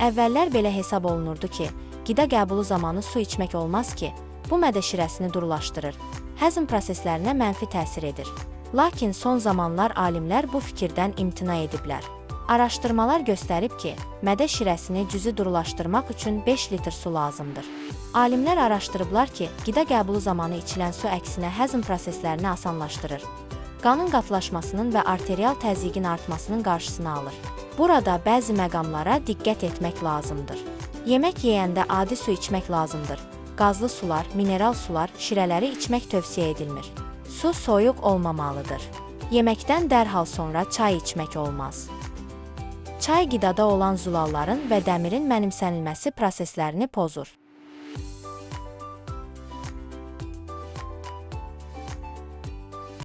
Əvvəllər belə hesab olunurdu ki, qida qəbulu zamanı su içmək olmaz ki, bu mədə şirəsini durulaşdırır, həzm proseslərinə mənfi təsir edir. Lakin son zamanlar alimlər bu fikirdən imtina ediblər. Araşdırmalar göstərib ki, mədə şirəsini cüzi durulaşdırmaq üçün 5 litr su lazımdır. Alimlər araşdırıblar ki, qida qəbulu zamanı içilən su əksinə həzm proseslərini asanlaşdırır. Qanın qatılaşmasının və arterial təzyiqin artmasının qarşısını alır. Burada bəzi məqamlara diqqət etmək lazımdır. Yemək yeyəndə adi su içmək lazımdır. Qazlı sular, mineral sular, şirələri içmək tövsiyə edilmir. Su soyuq olmamalıdır. Yeməkdən dərhal sonra çay içmək olmaz. Çay qidada olan zulalların və dəmirin mənimsənilməsi proseslərini pozur.